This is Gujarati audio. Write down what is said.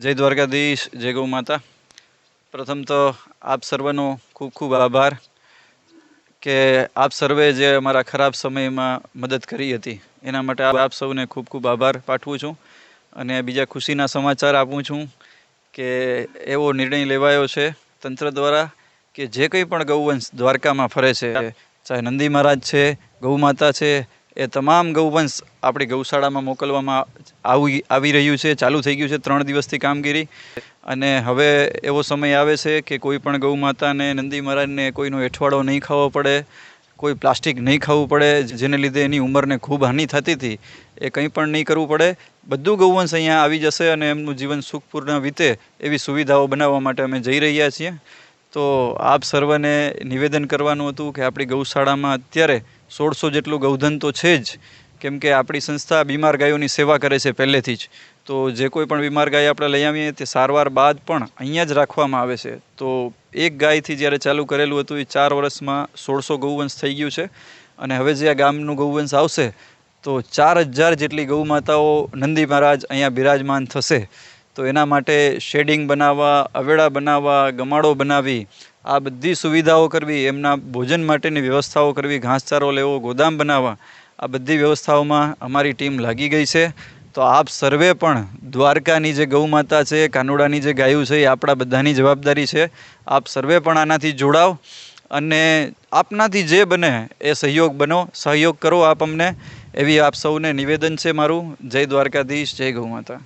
જય દ્વારકાધીશ, જય ગૌ માતા. પ્રથમ તો આપ સર્વનો ખૂબ ખૂબ આભાર કે આપ સર્વે જે અમારા ખરાબ સમયમાં મદદ કરી હતી એના માટે આપ સૌને ખૂબ ખૂબ આભાર પાઠવું છું. અને બીજા ખુશીના સમાચાર આપું છું કે એવો નિર્ણય લેવાયો છે તંત્ર દ્વારા કે જે કંઈ પણ ગૌવંશ દ્વારકામાં ફરે છે, ચાહે નંદી મહારાજ છે, ગૌ માતા છે, એ તમામ ગૌવંશ આપણી ગૌશાળામાં મોકલવામાં આવી રહ્યું છે. ચાલુ થઈ ગયું છે 3 દિવસથી કામગીરી. અને હવે એવો સમય આવે છે કે કોઈ પણ ગૌ માતાને, નંદી મહારાજને કોઈનો એઠવાડો નહીં ખાવો પડે, કોઈ પ્લાસ્ટિક નહીં ખાવું પડે, જેને લીધે એની ઉંમરને ખૂબ હાનિ થતી હતી. એ કંઈ પણ નહીં કરવું પડે. બધું ગૌવંશ અહીંયા આવી જશે અને એમનું જીવન સુખપૂર્ણ વીતે એવી સુવિધાઓ બનાવવા માટે અમે જઈ રહ્યા છીએ. તો આપ સર્વને નિવેદન કરવાનું હતું કે આપણી ગૌશાળામાં અત્યારે 1600 જેટલું ગૌધન તો છે જ, કેમ કે આપણી સંસ્થા બીમાર ગાયોની સેવા કરે છે પહેલેથી જ. તો જે કોઈ પણ બીમાર ગાય આપણે લઈ આવીએ તે સારવાર બાદ પણ અહીંયા જ રાખવામાં આવે છે. તો એક ગાયથી જ્યારે ચાલુ કરેલું હતું એ 4 વર્ષમાં 1600 ગૌવંશ થઈ ગયું છે. અને હવે જે આ ગામનું ગૌવંશ આવશે તો 4000 જેટલી ગૌ માતાઓ નંદી મહારાજ અહીંયા બિરાજમાન થશે. તો એના માટે શેડિંગ બનાવવા, અવેડા બનાવવા, ગમાડો બનાવી, આ બધી સુવિધાઓ કરવી, એમના ભોજન માટેની વ્યવસ્થાઓ કરવી, ઘાસચારો લેવો, ગોદામ બનાવવા, આ બધી વ્યવસ્થાઓમાં અમારી ટીમ લાગી ગઈ છે. તો આપ સર્વે પણ દ્વારકાની જે ગૌ માતા છે, કાનુડાની જે ગાયું છે, એ આપણા બધાની જવાબદારી છે. આપ સર્વે પણ આનાથી જોડાવ અને આપનાથી જે બને એ સહયોગ કરો આપ અમને, એવી આપ સૌને નિવેદન છે મારું. જય દ્વારકાધીશ, જય ગૌ માતા.